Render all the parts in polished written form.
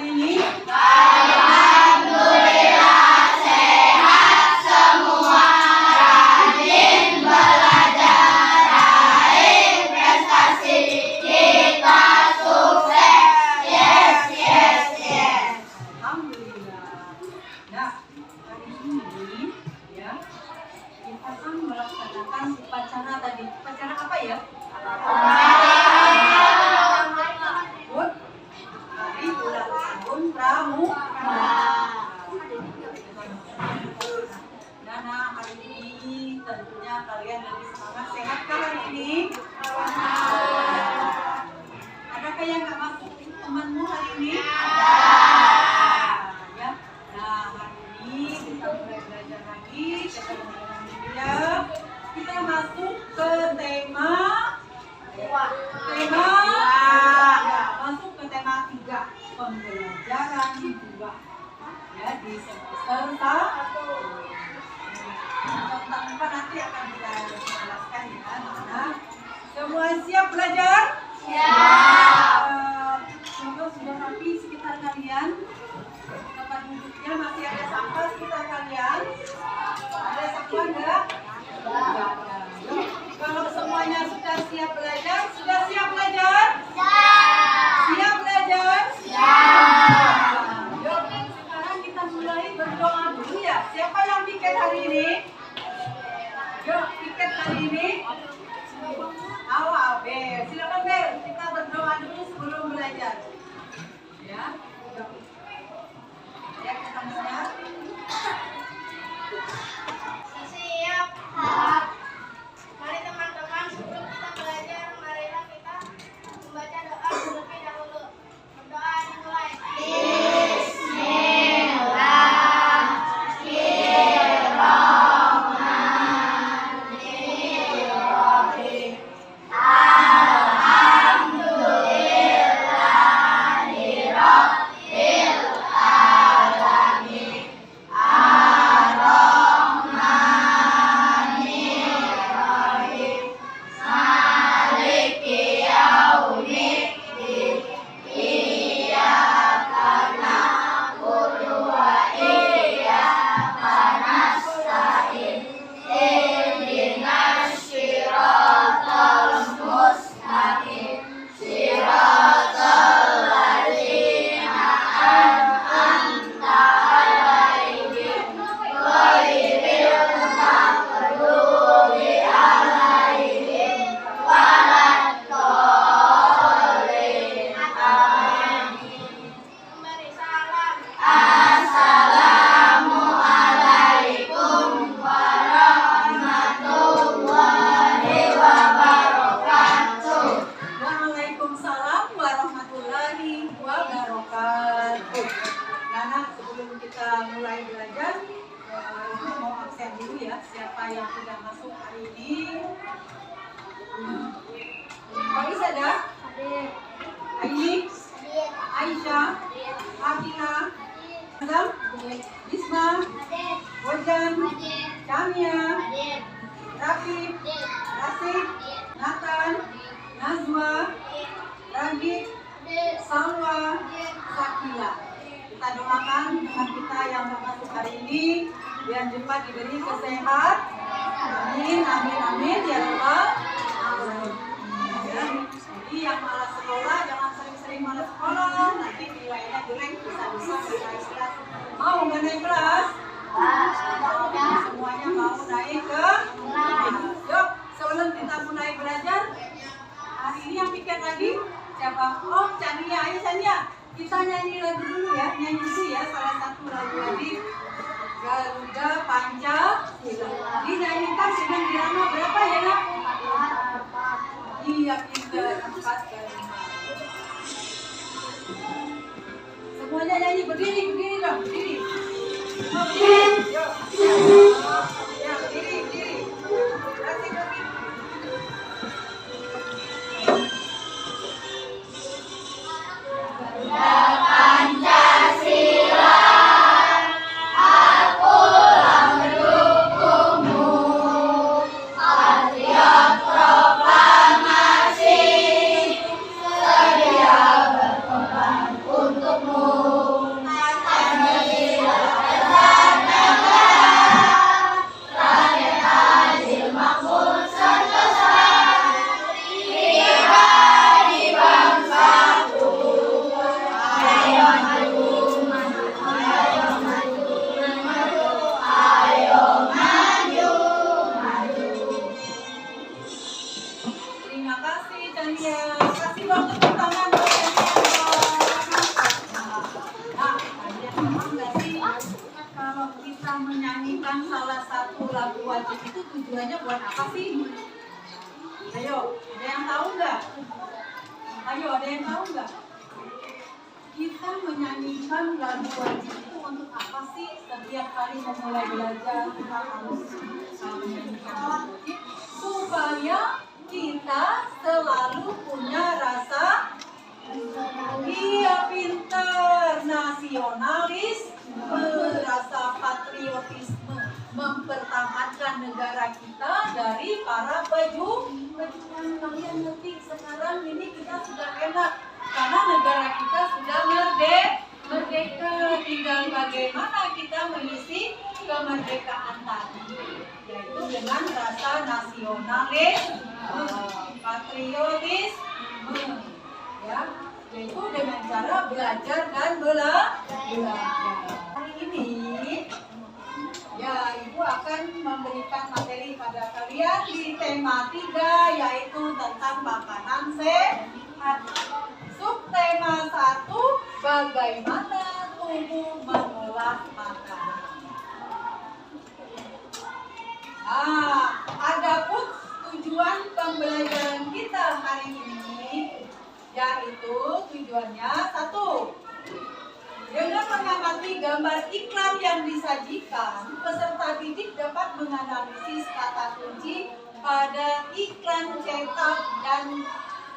hari ini? Alhamdulillah sehat semua, rajin belajar, raih prestasi, kita sukses. Yes, yes, yes. Alhamdulillah. Nah, hari ini ya kita akan melaksanakan upacara tadi. Upacara apa ya? Good. Hari ulang tahun Pramuka. Nana, hari ini tentunya kalian lebih semangat. Sehat kan hari ini? Adakah yang nggak masuk temanmu hari ini? Ya. Nah, hari ini kita mulai belajar lagi. Ketemu dengan dia. Kita masuk ke tema masuk ke tema 3, pembelajaran 2 ya di semester 1. Tentang apa nanti akan kita jelaskan ya anak-anak. Semua siap belajar? Siap. Semoga sudah rapi sekitar kalian. Tempat duduknya masih ada sampah sekitar kalian. Ada sampah enggak? Enggak ada. Kalau semuanya sudah siap belajar, sudah siap belajar? Siap belajar? Yuk, sekarang kita mulai berdoa dulu ya. Siapa yang piket hari ini? Yuk, piket hari ini. Awal, Bel. Silakan Bel, kita berdoa dulu sebelum belajar. Ya. Ya, kita mulai. Siap. Mari teman-teman, sebelum kita belajar, marilah kita membaca doa terlebih dahulu. Berdoa dimulai. Bismillahirrahmanirrahim. Alhamdulillahirabbil alamin. Ar-Rahmanirrahim. Maliki yaumiddin. Iyyaka na'budu wa iyyaka nasta'in. Ihdinas siratal mustaqim. Siratal ladzina an'amta 'alaihim ghairil maghdubi 'alaihim waladdallin. Amin. Memberi salam. Assalamualaikum warahmatullahi wabarakatuh. Waalaikumsalam warahmatullahi wabarakatuh. Nana, sebelum kita mulai belajar, mau absen dulu ya. Siapa yang sudah masuk hari ini? Bagus ada? Aini, Aisyah, Akila, Azam, Bisma, Wajan, Kamia, Rafif, Rasif, Nathan, Nazwa, Ragib, Salwa, Sakila. Kita doakan teman kita yang masuk hari ini biar cepat diberi kesehatan. Amin, amin, amin ya Rabbal alamin. Ya, jadi yang malas sekolah jangan sering-sering malas sekolah. Nanti nilainya jelek, bisa-bisa nggak naik kelas. Mau nggak naik kelas? Semuanya mau naik ke kelas. Yuk, sebelum kita mulai belajar, hari ini yang pikir lagi siapa? Oh, Chania. Ayo Chania, kita nyanyi lagu dulu ya. Nyanyi dulu ya, salah satu lagu lagi. Garuda Pancasila. Dinyanyikan dengan irama berapa ya nak? Iya, pintar. 4 kali. Semuanya nyanyi berdiri dong, berdiri. Yuk. Ya, berdiri. Kasih berdiri. Pancasila, aku mendukungmu. Patriot proklamasi, sedia berkorban untukmu. musik itu tujuannya buat apa sih? Ayo, ada yang tahu nggak? Ayo, ada yang tahu nggak? Kita menyanyikan lagu wajib itu untuk apa sih? Setiap kali memulai belajar kita harus menyanyikan lagu wajib supaya kita selalu punya rasa pinter, nasionalis, rasa patriotisme, mempertahankan negara kita dari para pejuang. Kalian ngerti sekarang ini kita sudah enak karena negara kita sudah merdeka. Tinggal bagaimana kita mengisi kemerdekaan tadi, yaitu dengan rasa nasionalis, patriotisme, ya, yaitu dengan cara belajar dan belajar. Hari ini, ya, Ibu akan memberikan materi pada kalian di tema 3, yaitu tentang makanan sehat. Subtema 1, bagaimana tubuh mengolah makanan. Nah, adapun tujuan pembelajaran kita hari ini, yaitu tujuannya 1. Dengan mengamati gambar iklan yang disajikan, peserta didik dapat menganalisis kata kunci pada iklan cetak dan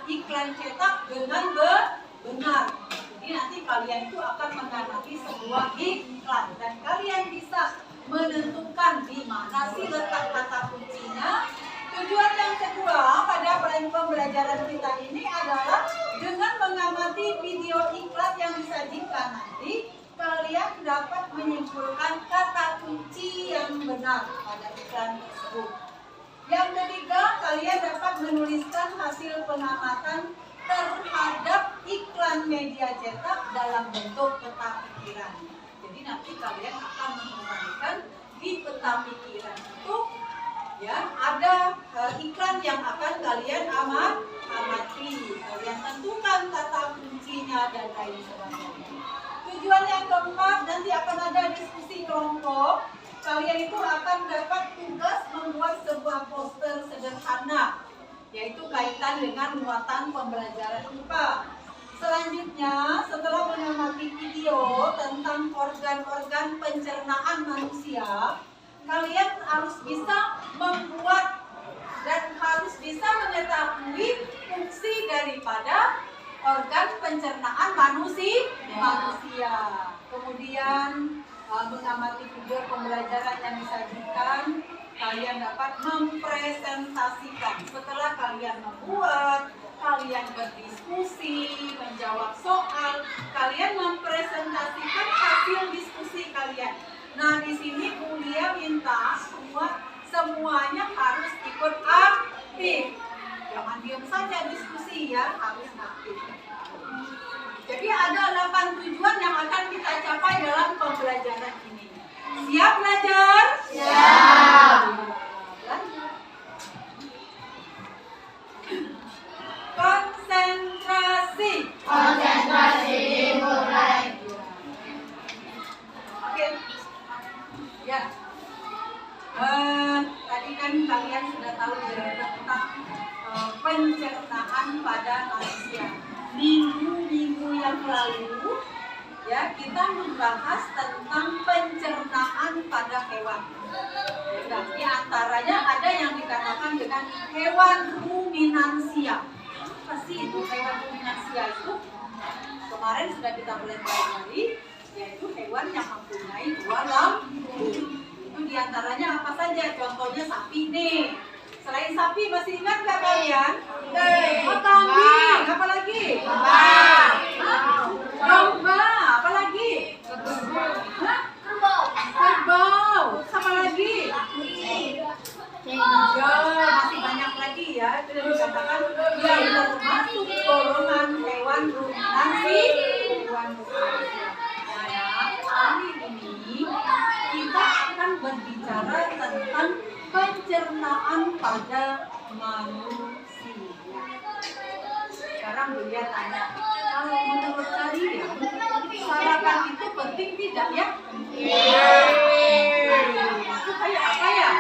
iklan cetak dengan benar. Jadi nanti kalian itu akan mengamati sebuah iklan dan kalian bisa menentukan di mana sih letak kata kuncinya. Tujuan yang kedua pada pembelajaran kita ini adalah dengan mengamati video iklan yang disajikan nanti, kalian dapat menyimpulkan kata kunci yang benar pada iklan tersebut. Yang ketiga, kalian dapat menuliskan hasil pengamatan terhadap iklan media cetak dalam bentuk peta pikiran. Jadi nanti kalian akan mengembalikan di peta pikiran itu, ya, ada iklan yang akan kalian amati. Kalian tentukan kata kuncinya dan lain sebagainya. Tujuan yang keempat, nanti akan ada diskusi kelompok. Kalian itu akan dapat tugas membuat sebuah poster sederhana, yaitu kaitan dengan muatan pembelajaran IPA. Selanjutnya, setelah mengamati video tentang organ-organ pencernaan manusia, kalian harus bisa membuat dan harus bisa mengetahui fungsi daripada organ pencernaan manusia. Kemudian mengamati video pembelajaran yang disajikan, kalian dapat mempresentasikan. Setelah kalian membuat, kalian berdiskusi, menjawab soal, kalian mempresentasikan hasil diskusi kalian. Nah, di sini Mulia minta semuanya harus ikut aktif. Jangan diam saja diskusi, ya, harus aktif. Jadi ada 8 tujuan yang akan kita capai dalam pembelajaran ini. Siap belajar? Siap. Lanjut. Konsentrasi. Konsentrasi dimulai. Oke. Ya. Tadi kan kalian sudah tahu ya tentang pencernaan pada manusia. Minggu-minggu yang lalu, ya, kita membahas tentang pencernaan pada hewan. Dan di antaranya ada yang dikatakan dengan hewan ruminansia. Apa sih itu hewan ruminansia itu? Kemarin sudah kita pelajari, yaitu hewan yang mempunyai 2 lambung. Itu diantaranya apa saja? Contohnya sapi nih. Selain sapi, masih ingat nggak kalian? Oh, kambing. Apa lagi? Domba. Apa lagi? Kerbau. Apa lagi? Ya, masih banyak lagi, ya. Itu dikatakan yang termasuk golongan hewan ruminansi. Nah, kali ini kita akan berbicara tentang pencernaan pada manusia. Sekarang Bulia tanya, kalau menurut kalian sarapan itu penting tidak, ya? Itu kayak apa, ya?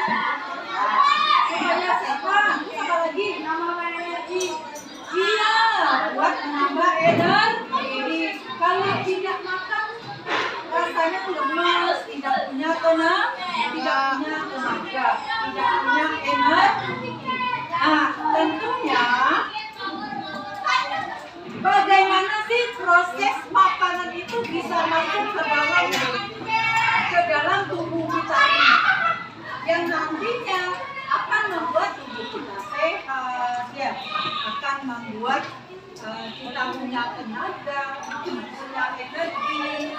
Kalau tidak makan, rasanya lemes, tidak punya tenaga, tidak punya tenaga, tidak punya energi. Nah, tentunya bagaimana sih proses makanan itu bisa masuk ke dalam tubuh kita ini, yang nantinya akan membuat tubuh kita sehat, ya, akan membuat kita punya tenaga, punya energi.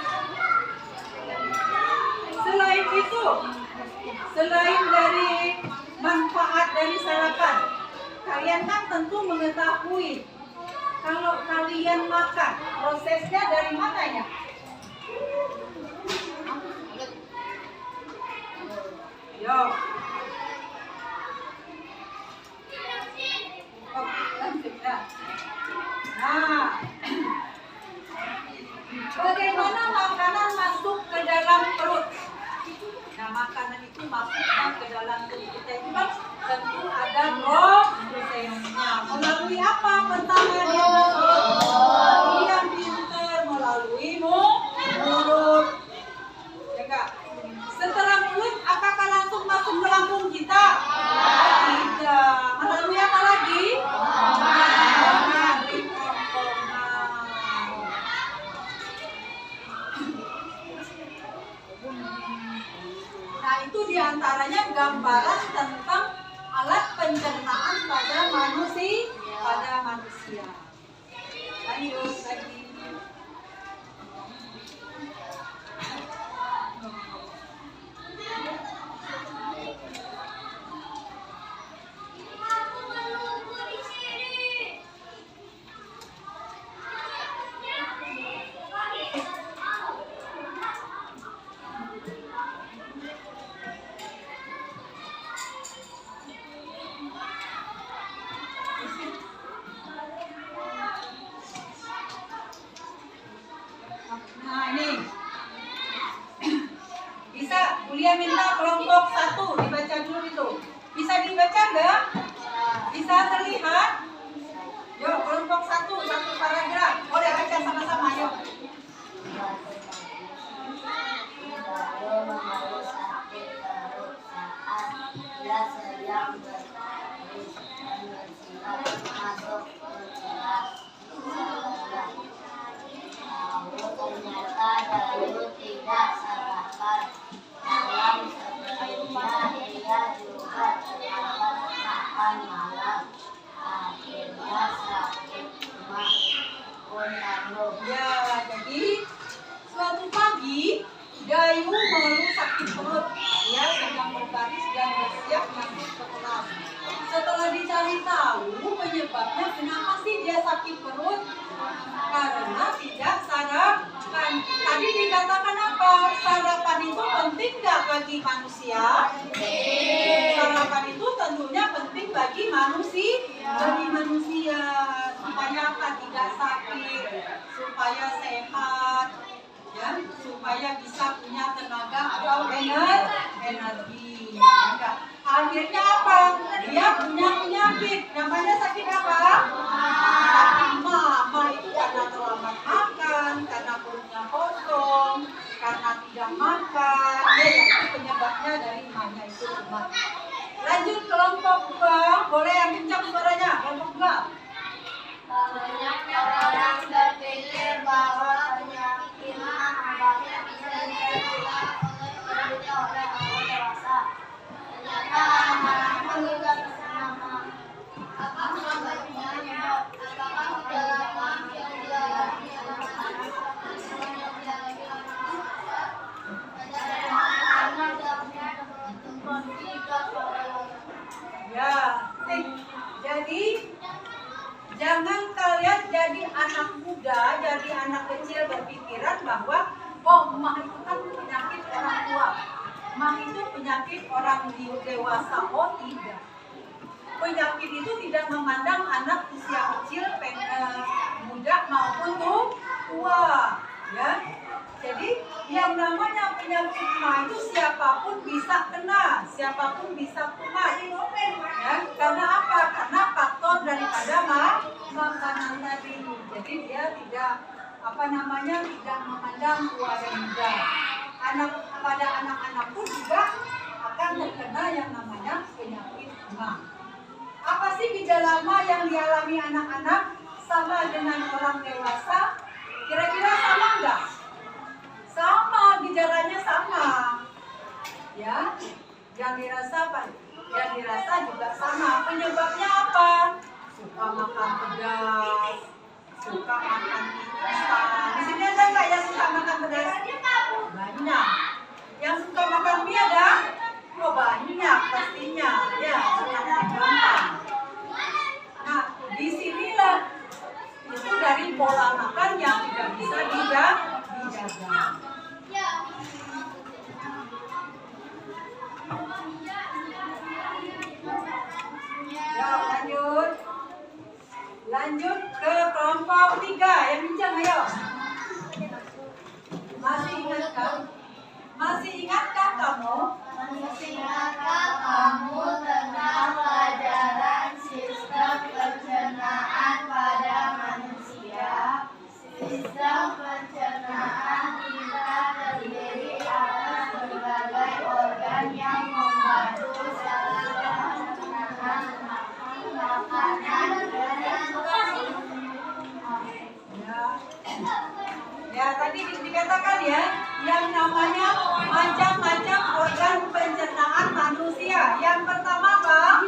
Selain itu, selain dari manfaat dari sarapan, kalian kan tentu mengetahui kalau kalian makan, prosesnya dari mana ya? Yo. Oh, lanjut ya. Nah, bagaimana makanan masuk ke dalam perut? Nah, makanan itu masuknya ke dalam perut kita itu kan tentu ada prosesnya. Melalui apa? Pertama dia masuk. Yang pintar melalui mulut. Ya Kak. Setelah mulut, apakah langsung masuk ke lambung kita? Tidak. Melalui apa lagi? Nah, itu diantaranya gambaran tentang alat pencernaan pada manusia. Lanjut lagi. Nah, ini bisa kuliah minta kelompok 1 dibaca dulu itu. Bisa dibaca enggak? Bisa terlihat? Yuk, kelompok 1 satu paragraf. Boleh baca sama-sama, yuk. Tidak sadarkan dalam sebelumnya ia juga terlambat makan malam, akhirnya sakit mah pun lalu. Ya, jadi suatu pagi Dayu mengeluh sakit perut. Dia sedang berbaris dan bersiap masuk ke kelas. Setelah dicari tahu penyebabnya, kenapa sih dia sakit perut? Karena tidak sarapan. Tadi dikatakan apa? Sarapan itu penting nggak bagi manusia? Sarapan itu tentunya penting bagi manusia, supaya apa? Tidak sakit, supaya sehat, ya, supaya bisa punya tenaga atau energi. Akhirnya apa? Dia punya penyakit. Namanya sakit apa? Sakit mama. Itu karena terlambat makan, karena perutnya kosong, karena tidak makan. Ya, itu penyebabnya dari mama itu lemah. Lanjut kelompok 2. Boleh yang kencang suaranya? Kelompok 2. Banyak orang berpikir bahwa penyakit hambanya bisa dilakukan oleh orang dewasa. Ternyata anak-anak juga bisa nama. Apakah bagiannya? Apakah dalam yang dialami anak-anak? Ya, jadi jangan kalian jadi anak muda, jadi anak kecil berpikiran bahwa oh, mah itu kan penyakit orang tua, mah itu penyakit orang dewasa. Oh tidak, penyakit itu tidak memandang anak usia kecil, muda maupun tua, ya. Jadi yang namanya penyakit mah itu siapapun bisa kena, siapapun bisa kumat, ya. Karena apa? Karena faktor daripada makanan tadi. Jadi dia tidak tidak memandang tua dan muda. Pada anak-anak pun juga akan terkena yang namanya penyakit demam. Apa sih gejala yang dialami anak-anak sama dengan orang dewasa? Kira-kira sama enggak? Sama, gejalanya sama. Ya, yang dirasa apa? Yang dirasa juga sama. Penyebabnya apa? Suka makan pedas, suka makan instan. Di sini ada nggak yang suka makan pedas? Banyak. Yang suka makan mie ada? Oh banyak pastinya. Ya, gampang. Nah, disinilah itu dari pola makan yang tidak bisa dijaga. Ya, lanjut ke kelompok 3 yang bincang, ayo. Masih ingatkah kamu tentang pelajaran sistem pencernaan pada manusia? Sistem pencernaan kita terdiri atas berbagai organ yang membantu saluran pencernaan makanan dan ya tadi dikatakan ya, yang namanya macam-macam organ pencernaan manusia. Yang pertama apa?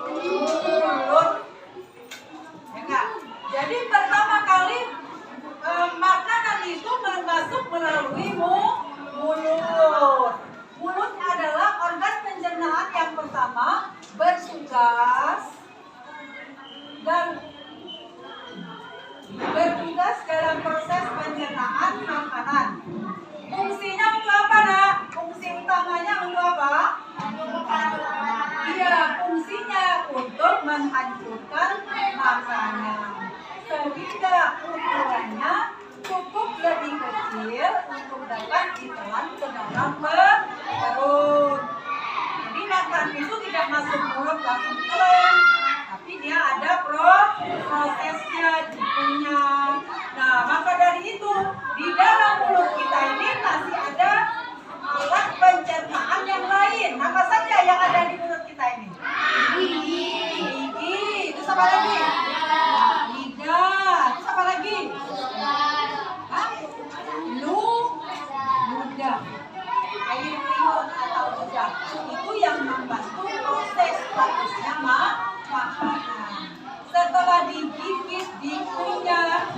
Mulut. Ya enggak? Jadi pertama kali makanan itu masuk melalui mulut. Mulut adalah organ pencernaan yang pertama bertugas dalam proses pencernaan makanan. Fungsinya untuk apa, Nak? Fungsi utamanya untuk apa? Iya, fungsinya untuk menghancurkan makanan. Sehingga ukurannya cukup lebih kecil untuk dapat ditelan ke dalam perut. Jadi makanan itu tidak masuk mulut langsung telan, tapi dia ada prosesnya, dikunyah. Nah, maka dari itu di dalam mulut kita ini masih ada alat pencernaan yang lain. Apa saja yang ada di mulut kita ini? Gigi. Terus apa lagi? Lidah. Terus apa lagi? Ludah. Air liur atau ludah. Itu yang membantu proses bagusnya makanan. Setelah digigit, dikunyah,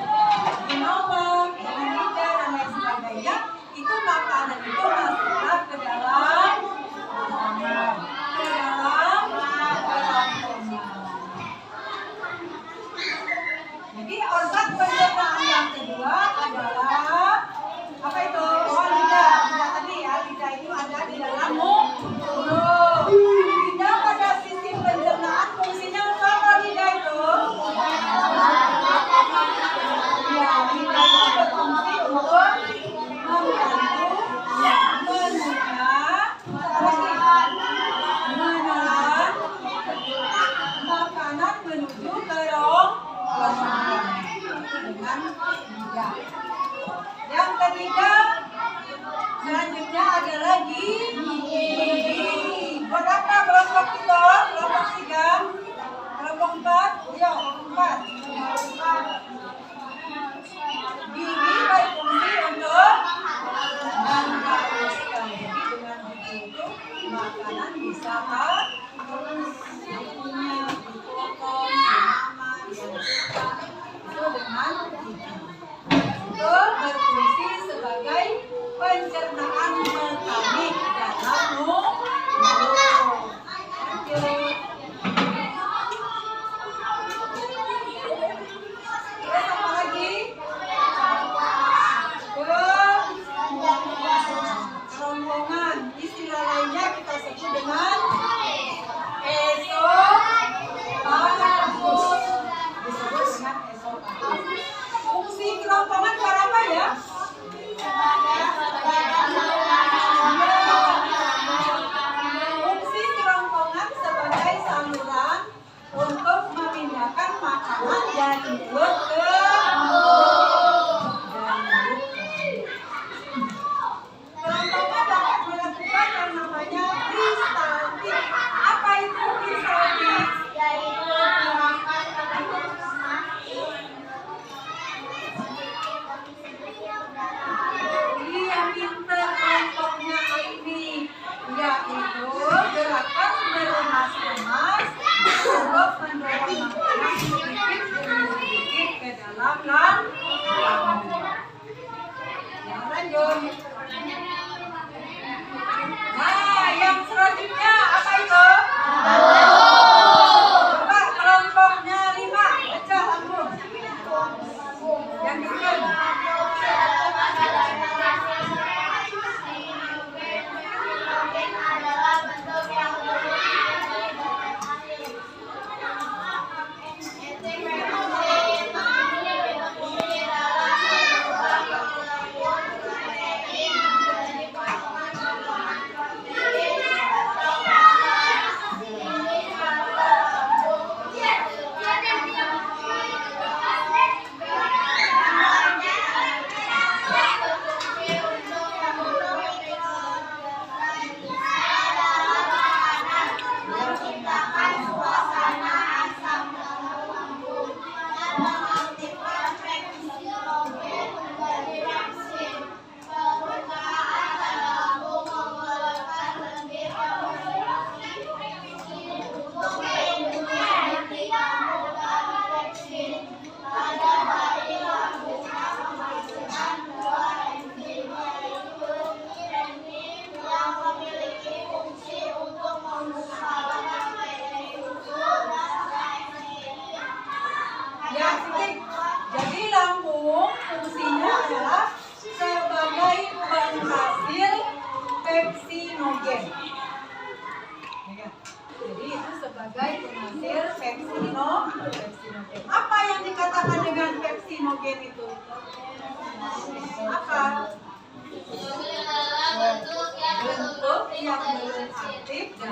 dimakan dengan lidah dan lain sebagainya, itu makanan itu masuklah ke dalam Jadi organ pencernaan yang kedua adalah apa itu? Oh, lidah. Lidah tadi ya, lidah itu ada di dalam mulut. Lidah pada sistem pencernaan fungsinya untuk apa lidah itu? Ya, lidah itu berfungsi untuk membantu menelan makanan menuju ke rongga dengan lidah. Yang ketiga, selanjutnya ada lagi gigi. Buat apa kelompok itu? Kelompok 3, kelompok 4, ayo 4. Gigi berfungsi untuk menghaluskan. Jadi dengan gigi itu makanan bisa dikunyah, dipotong, dinaman, itu dengan gigi. Itu berfungsi sebagai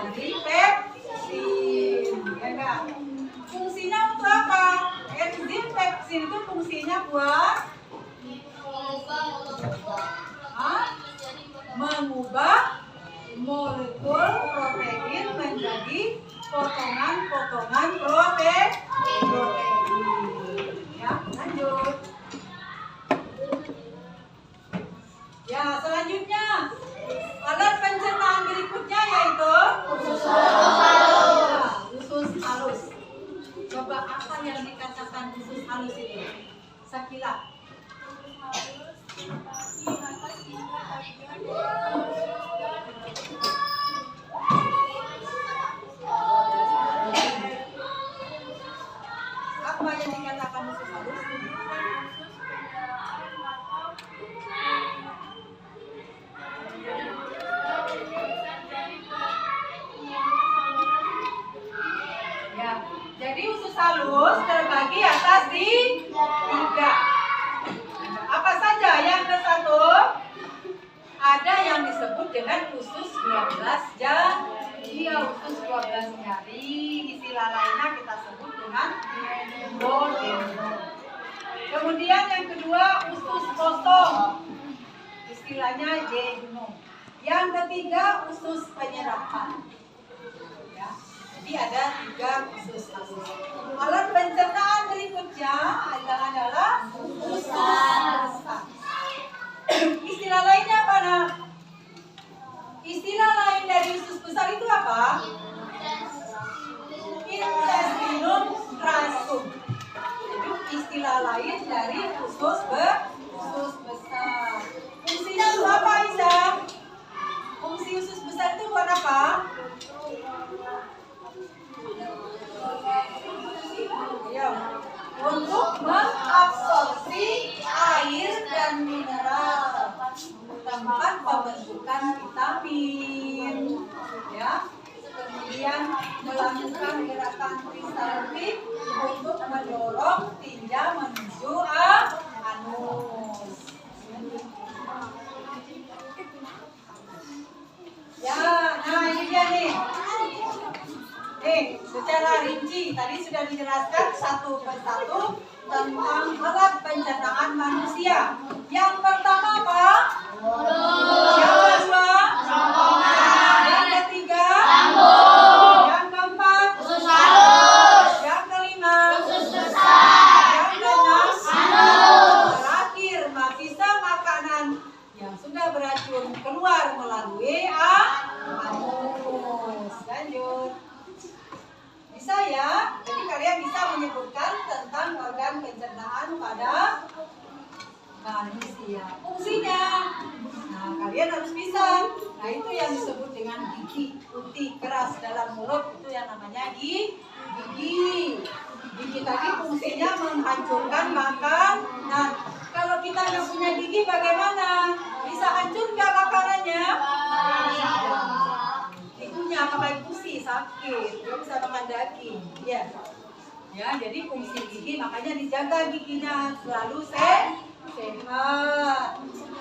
dari pepsin. Ya enggak? Fungsinya untuk apa? Enzim pepsin itu fungsinya buat mengubah molekul protein menjadi potongan-potongan protein. Ya, lanjut. Ya, selanjutnya alat pencernaan berikutnya yaitu usus halus. Coba apa yang dikatakan usus halus itu? Sakila. Apa yang dikatakan usus halus? Ya, jadi usus halus terbagi atas di 3. Apa saja? Yang ke satu, ada yang disebut dengan usus 12 jari. Usus 12 jari. Istilah lainnya kita sebut dengan duodenum. Kemudian yang kedua, usus kosong. Istilahnya jejunum. Yang ketiga, usus penyerapan. Ya. Jadi ada 3 usus halus. Alat pencernaan berikutnya adalah usus besar. Istilah lainnya apa, Nak? Istilah lain dari usus besar itu apa? Intestinum rasum. Itu istilah lain dari usus besar. Fungsinya untuk apa, Isa? Fungsi usus besar itu buat apa? Ya, untuk mengabsorpsi air dan mineral, tempat pembentukan vitamin, ya. Kemudian melakukan gerakan kristaltik untuk mendorong tinja menuju anus. Ya, nah ini dia nih. Secara rinci tadi sudah dijelaskan satu persatu tentang alat pencernaan manusia. Yang pertama apa? Yang kedua? Yang ketiga? Yang keempat? Yang kelima? Yang keenam? Terakhir, mafisa makanan yang sudah beracun keluar melalui anus. Lanjut. Bisa ya, jadi kalian bisa menyebutkan tentang organ pencernaan pada manusia. Fungsinya, nah kalian harus bisa. Nah itu yang disebut dengan gigi putih keras dalam mulut, itu yang namanya gigi. Gigi tadi fungsinya menghancurkan makanan. Kalau kita nggak punya gigi bagaimana? Bisa hancur nggak makanannya? Itunya pakai gusi sakit, dia bisa makan daging, ya. Ya, jadi fungsi gigi makanya dijaga giginya selalu sehat.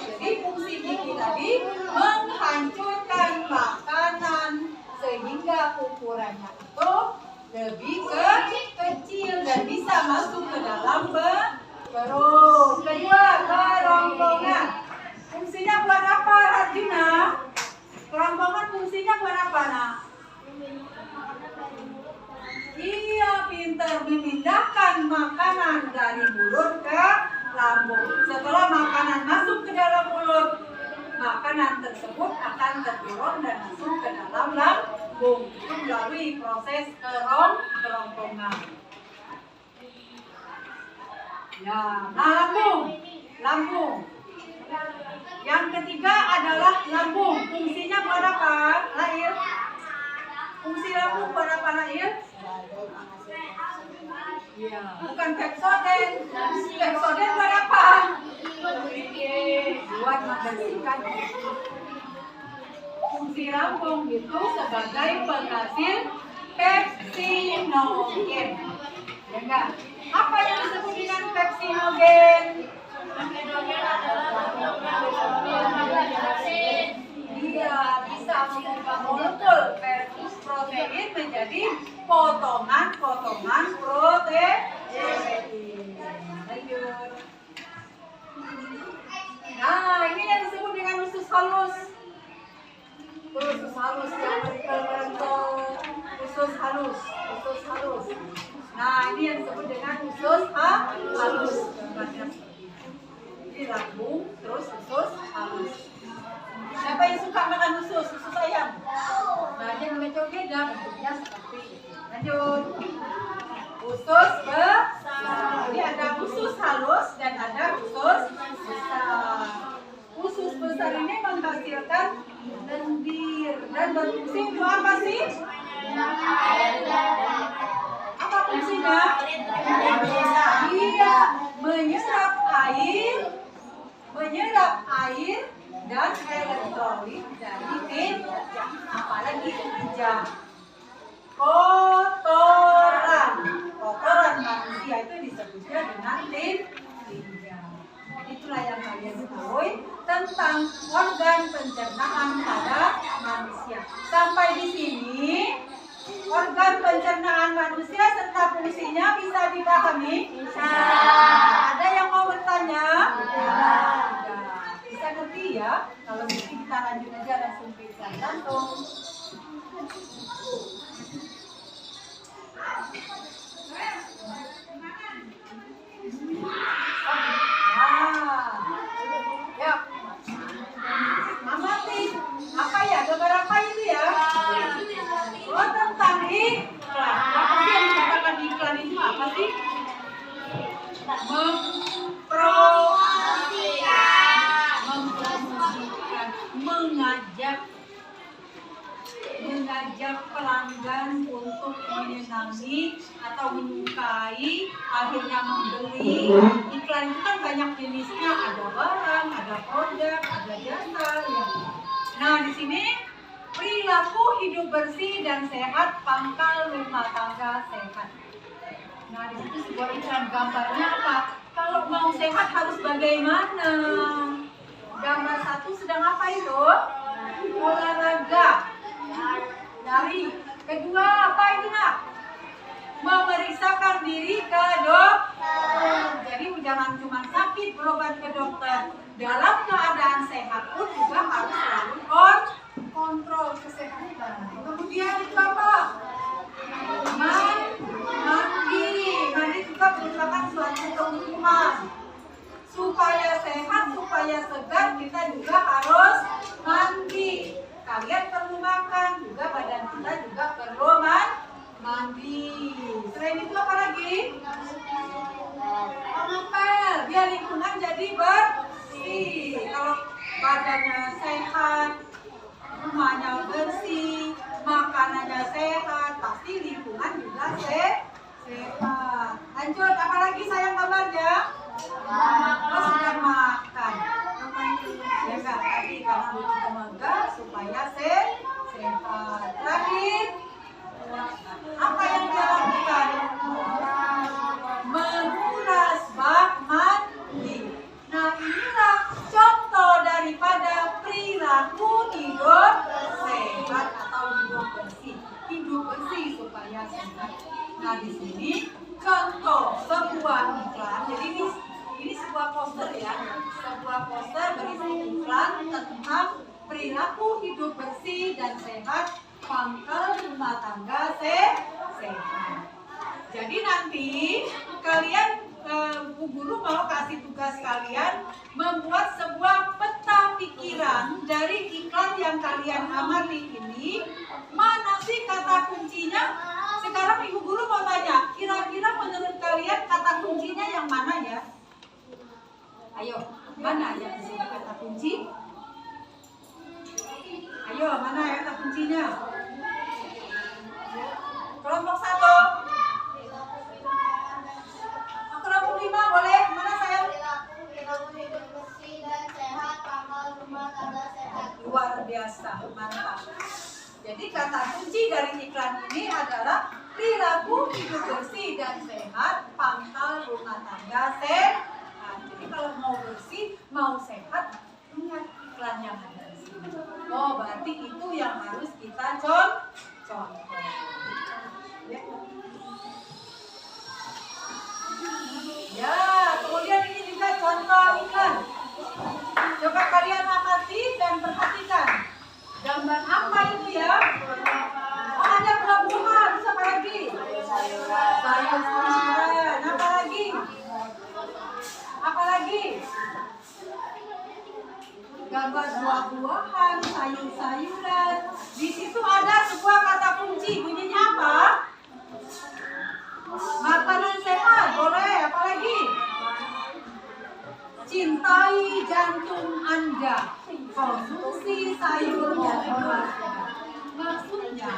Jadi fungsi gigi tadi menghancurkan makanan sehingga ukurannya itu lebih kecil dan bisa masuk ke dalam perut. Kedua, kerongkongan. Fungsinya buat apa, Arjuna? Kerongkongan fungsinya buat apa, Nak? Iya, pintar memindahkan makanan dari mulut ke lambung. Setelah makanan masuk ke dalam mulut, makanan tersebut akan terdorong dan masuk ke dalam lambung. Itu melalui proses kerongkongan. Ya, nah lambung. Yang ketiga adalah lambung. Fungsinya buat apa, Lail? Fungsi lambung buat apa, Lail? Iya, bukan pepsoden. Pepsoden buat apa? Buat membersihkan. Fungsi lambung itu sebagai penghasil pepsinogen. Ya enggak? Apa yang disebut dengan pepsinogen? Iya, bisa mengubah molekul potongan protein. Lanjut. Nah, ini yang disebut dengan usus halus. Usus halus yang berbentuk usus halus. Nah, ini yang disebut dengan usus halus. Gambarnya seperti ini. Ini lambung, terus usus halus. Siapa yang suka makan usus ayam? Nah, dia beda bentuknya seperti itu. Lanjut. Usus besar. Jadi ada usus halus dan ada usus besar. Usus besar ini menghasilkan lendir dan berfungsi untuk apa sih? Apa fungsinya? Iya, menyerap air dan elektrolit dari tinja. Apalagi tinja. Kotoran manusia itu disebutnya dengan tinja. Itulah yang kalian ketahui tentang organ pencernaan pada manusia. Sampai di sini organ pencernaan manusia serta fungsinya bisa dipahami? Bisa. Ada yang mau bertanya? Bisa ngerti ya? Kalau gitu kita lanjut aja langsung periksa jantung. Ya. Amati. Apa ya? Gambar apa itu ya? Oh, tentang iklan. Apa sih yang dikatakan iklan itu apa sih? Mempromosikan, mengajak pelanggan untuk menyenangi atau menyukai, akhirnya membeli. Iklan itu kan banyak jenisnya, ada barang, ada produk, ada jasa. Ya. Nah, di sini perilaku hidup bersih dan sehat, pangkal rumah tangga sehat. Nah, di situ sebuah iklan, gambarnya apa? Kalau mau sehat harus bagaimana? Gambar 1 sedang apa itu? Olahraga. Dari kedua apa itu nak? Memeriksakan diri ke dokter. Jadi jangan cuma sakit berobat ke dokter. Dalam keadaan sehat pun juga harus selalu kontrol kesehatan. Kemudian itu apa? Mandi juga merupakan suatu kebutuhan. Supaya sehat, supaya segar, kita juga harus mandi. Kalian perlu makan, juga badan kita juga perlu mandi. Selain itu apa lagi? Ngepel, biar lingkungan jadi bersih. Kalau badannya sehat, rumahnya bersih, makanannya sehat, pasti lingkungan juga sehat. Lanjut, apa lagi sayang gambarnya? Sudah makan. Ya enggak, tadi karena butuh tenaga supaya sehat. Terakhir, apa yang dia lakukan? Menguras bak mandi. Nah, inilah contoh daripada perilaku hidup sehat atau hidup bersih. Hidup bersih supaya sehat. Nah, di sini contoh sebuah iklan. Jadi ini sebuah poster ya. Sebuah poster berisi iklan tentang perilaku hidup bersih dan sehat, pangkal rumah tangga sehat. Jadi nanti kalian Bu Guru mau kasih tugas kalian membuat sebuah peta pikiran dari iklan yang kalian amati ini. Mana sih kata kuncinya? Sekarang Ibu Guru mau tanya, kira-kira menurut kalian kata kuncinya yang mana ya? Ayo, mana yang disebut kata kunci? Ayo, mana ya kata kuncinya? Kelompok 1. Kelompok 5 boleh? Mana saya? Hidup bersih dan sehat, pangkal rumah tangga sehat. Luar biasa, mantap. Jadi kata kunci dari iklan ini adalah perilaku hidup bersih dan sehat, pangkal rumah tangga sehat. Jadi kalau mau bersih, mau sehat, lihat iklan yang ada di sini. Oh, berarti itu yang harus kita contoh. Ya. Gambar apa itu ya? Oh, ada buah-buahan. Terus apa lagi? Sayur-sayuran. Apa lagi? Apa lagi? Gambar buah-buahan, sayur-sayuran. Di situ ada sebuah kata kunci. Bunyinya apa? Makanan sehat. Boleh. Apa lagi? Cintai jantung Anda. Konsumsi sayur dan buah. Maksudnya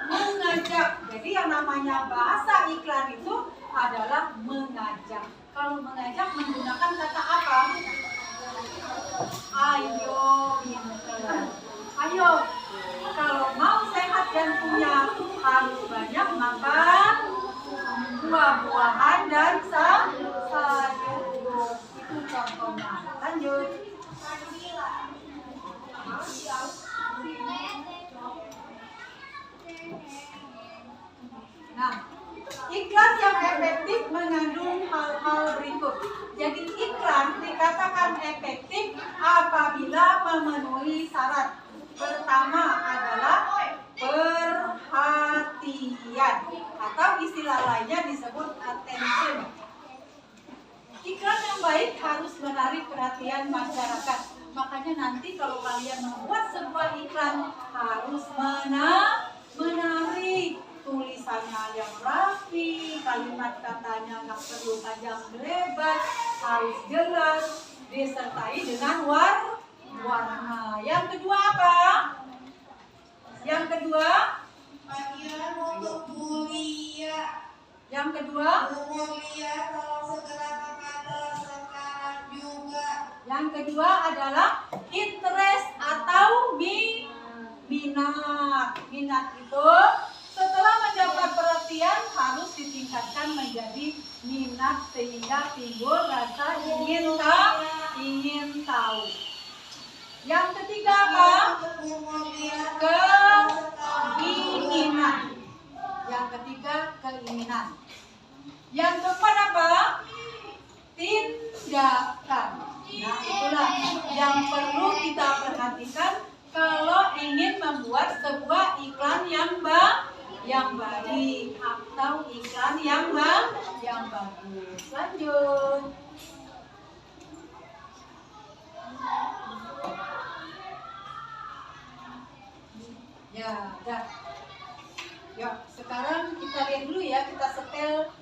mengajak. Jadi yang namanya bahasa iklan itu adalah mengajak. Kalau mengajak menggunakan kata apa? Ayo, pinter. Ayo. Kalau mau sehat jantungnya harus banyak makan buah-buahan dan sayur. Itu contohnya. Lanjut. Nah, iklan yang efektif mengandung hal-hal berikut. Jadi iklan dikatakan efektif apabila memenuhi syarat. Pertama adalah perhatian atau istilah lainnya disebut attention. Iklan yang baik harus menarik perhatian masyarakat. Makanya nanti kalau kalian membuat sebuah iklan harus menarik, tulisannya yang rapi, kalimat katanya nggak perlu panjang lebar, harus jelas, disertai dengan warna. Yang kedua apa? Yang kedua? Bagian untuk mulia. Yang kedua? Mulia kalau segera kepada sekarang juga. Yang kedua adalah interest atau minat. Minat itu setelah mendapat perhatian harus ditingkatkan menjadi minat sehingga timbul rasa ingin tahu. Yang ketiga apa? Keinginan. Yang ketiga keinginan. Yang keempat apa? Tindakan. Nah, itulah yang perlu kita perhatikan kalau ingin membuat sebuah iklan yang baik atau iklan yang bagus. Lanjut. Ya, dah. Ya, sekarang kita lihat dulu ya, kita setel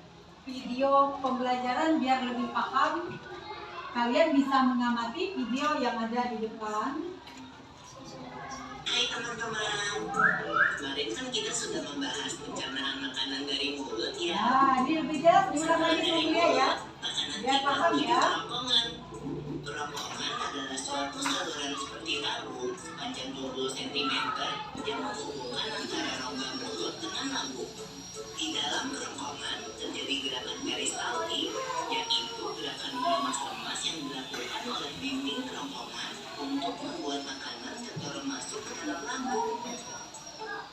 video pembelajaran biar lebih paham. Kalian bisa mengamati video yang ada di depan. Hai teman-teman, kemarin kan kita sudah membahas pencernaan makanan dari mulut ya. Nah, ini lebih jelas diulang lagi sama dia ya. Biar paham ya. Kerongkongan adalah suatu saluran seperti tabung sepanjang 20 cm yang menghubungkan antara rongga mulut dengan lambung. Di dalam kerongkongan terjadi gerakan peristaltik, yaitu gerakan lemas-lemas yang dilakukan oleh dinding kerongkongan untuk membuat makanan terdorong masuk ke dalam lambung.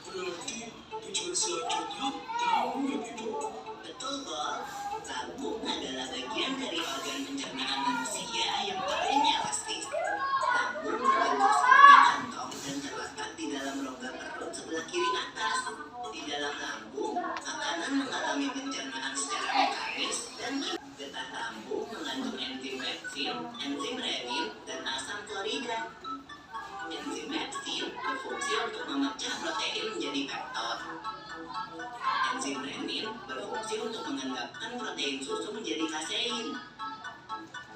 Berarti tujuan selanjutnya lambung ya gitu? Betul, Bob. Lambung adalah bagian dari organ pencernaan manusia yang paling elastis. Lambung terbentuk seperti kantong dan terletak di dalam rongga perut sebelah kiri atas. Di dalam lambung, makanan mengalami pencernaan secara mekanis dan getah lambung mengandung enzim pepsin, enzim renin, dan asam klorida. Enzim pepsin berfungsi untuk memecah protein menjadi peptid. Enzim renin berfungsi untuk mengendapkan protein susu menjadi kasein.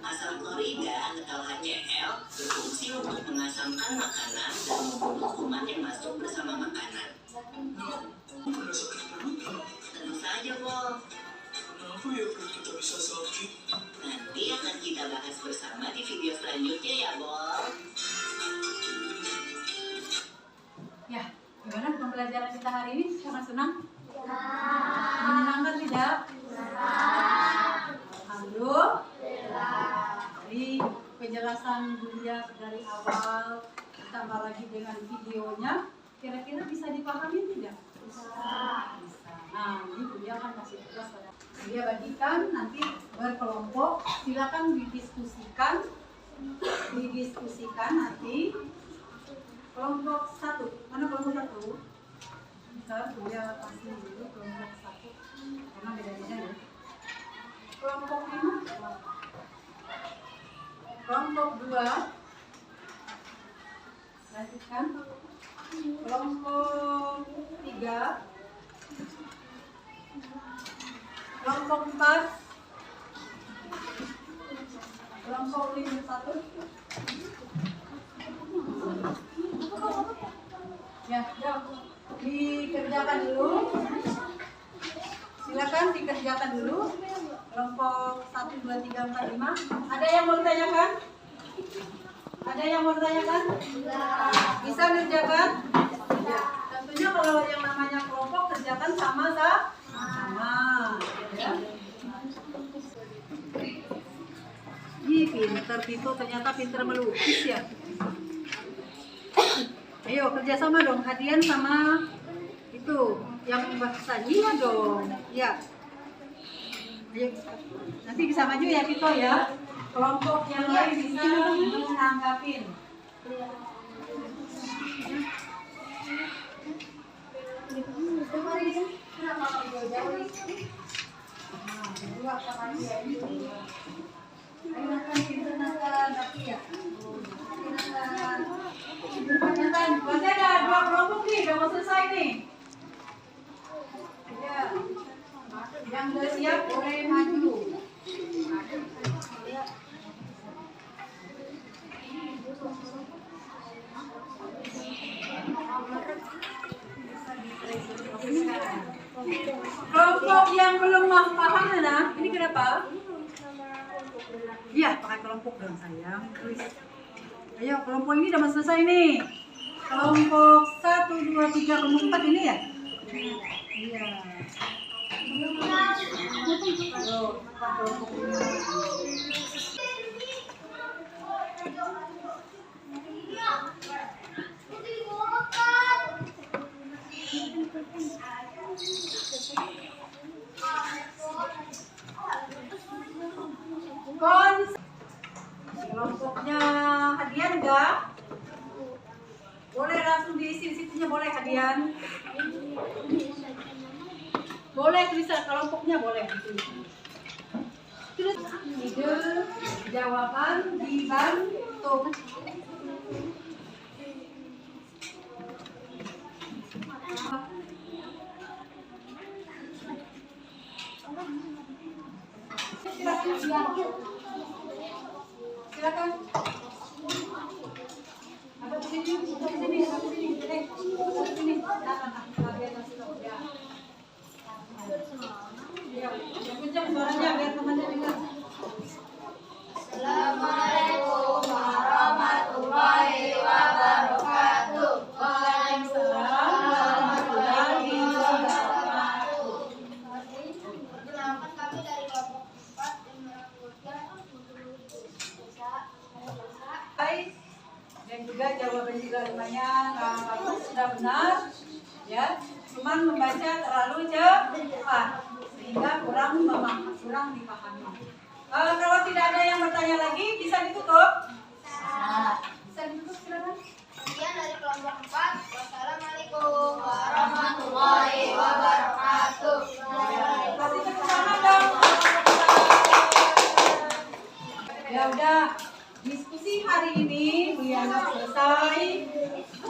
Asam klorida atau HCl berfungsi untuk mengasamkan makanan dan membunuh kuman yang masuk bersama makanan. Pernah sakit perut? Tentu saja, Bob. Kenapa ya perut kita bisa sakit? Nanti akan kita bahas bersama di video selanjutnya ya, Bob. Ya, gimana pembelajaran kita hari ini? Sangat senang? Menyenangkan tidak? Alhamdulillah. Dari penjelasan Buya dari awal ditambah lagi dengan videonya, kira-kira bisa dipahami tidak? Bisa. Nah, ini Buya akan kasih tugas pada Buya bagikan nanti berkelompok. Silakan didiskusikan nanti Kelompok 1. Mana kelompok 1? Sekarang Buya pasti dulu kelompok 1. Karena beda-beda ya. Kelompok 5. Kelompok 2. Lanjutkan. Kelompok 3. Kelompok 4. Kelompok 1. Ya, yuk. Dikerjakan dulu. Silakan dikerjakan dulu. Kelompok 1, 2, 3, 4, 5. Ada yang mau ditanyakan? Ada yang mau ditanyakan? Bisa kerjakan? Tentunya kalau yang namanya kelompok kerjakan sama. Ya. Ih, pinter Tito, ternyata pinter melukis ya. Ayo kerjasama dong, Hadian sama itu yang bahasa iya dong. Ya. Ayo, nanti bisa maju ya Tito ya. Kelompok yang lain bisa menanggapin. Berdua sama dia ini. Ayo berarti ada 2 kelompok nih, udah mau selesai nih. Ya. Yang udah siap boleh maju. Kelompok yang belum paham mana? Ini kenapa? Iya, pakai kelompok dong sayang. Ayo, kelompok ini udah mau selesai nih. Kelompok 1, 2, 3, kelompok 4 ini ya? Iya. Ayo, kelompok ini. Kelompoknya Hadian enggak? Boleh langsung diisi situnya, boleh Hadian? Boleh tulisan kelompoknya, boleh. Terus ide jawaban dibantu. Silakan. Ada di sini, Ya, kencang suaranya biar temannya dengar. Assalamualaikum warahmatullahi wabarakatuh. Waalaikumsalam warahmatullahi wabarakatuh. Perkenalkan kami dari kelompok 4 yang melakukan Baik. Dan juga jawaban juga lumayan bagus, sudah benar. Ya, cuman membaca terlalu cepat sehingga kurang dipahami. Kalau tidak ada yang bertanya lagi, bisa ditutup? Bisa ditutup, silakan. Sekian dari kelompok 4. Wassalamualaikum warahmatullahi wabarakatuh. Kasih tepuk tangan dong. Ya udah, diskusi hari ini dianggap selesai.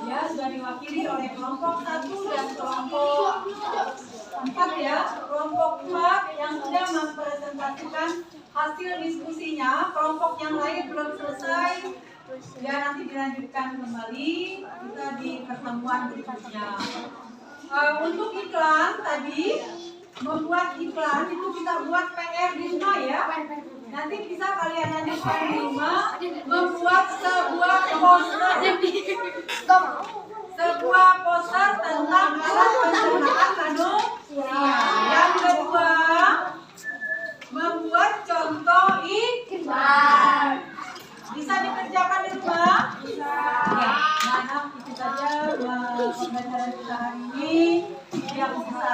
Ya, sudah diwakili oleh kelompok 1 dan kelompok 4 ya. Kelompok 4 yang sudah mempresentasikan hasil diskusinya. Kelompok yang lain belum selesai. Ya, nanti dilanjutkan kembali kita di pertemuan berikutnya. Untuk iklan tadi, membuat iklan itu kita buat PR di rumah ya. Nanti bisa kalian lanjutkan di rumah, membuat sebuah poster tentang alat pencernaan manusia. Yang kedua, membuat contoh iklan. Bisa dikerjakan di rumah? Bisa. Nah, itu saja pembelajaran kita hari ini yang bisa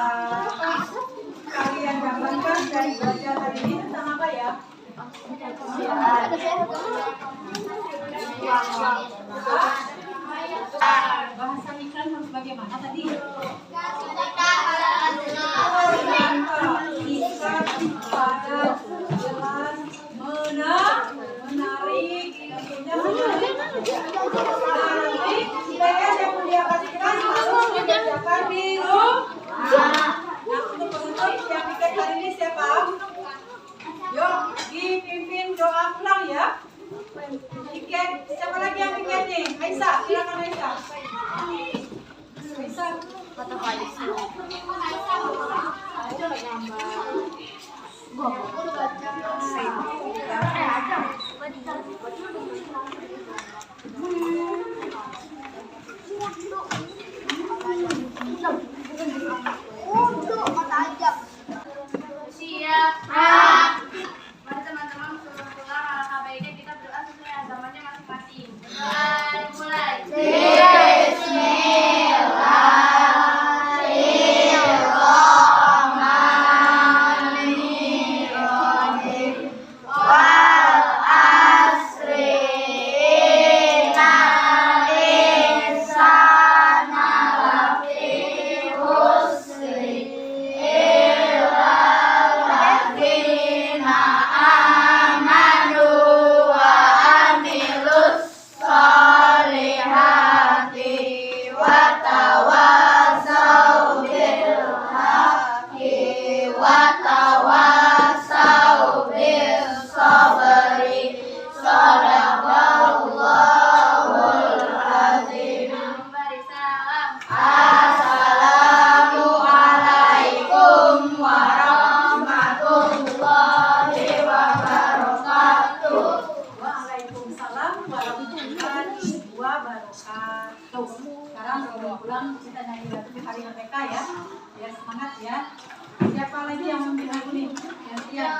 kalian dapatkan dari belajar hari ini tentang apa ya? Bahasa iklan harus bagaimana tadi? Ikat, padat, jelas, menarik, menarik. Silakan yang mulia kasihkan harus mengerjakan di rumah. Nah, untuk penutup yang pikir hari ini siapa? Yuk, dipimpin doa pulang ya. Tiket, siapa lagi yang tiket nih? Aisyah, silakan Aisyah. Aisyah. Mari teman-teman suruh pulang, alangkah baiknya kita berdoa sesuai agamanya masing-masing. Mari mulai. Memberi salam. Waalaikumsalam warahmatullahi wabarakatuh. Sekarang sebelum pulang kita nyanyi lagu Hari Merdeka ya. Ya semangat ya. Siapa lagi yang memimpin lagu nih? Gantian.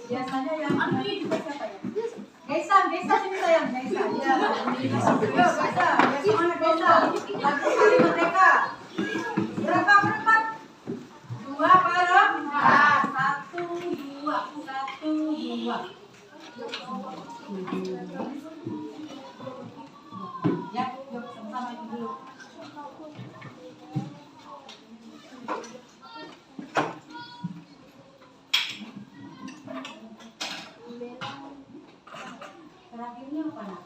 Biasanya yang juga siapa ya? Gaisa sini sayang, Gaisa. Ya. Yuk Gaisa, ya semangat Gaisa. Lagu Hari Merdeka. Berapa berempat? 2 berempat. 1, 2. Ya, yuk sama-sama ini dulu. Terakhirnya apa nak?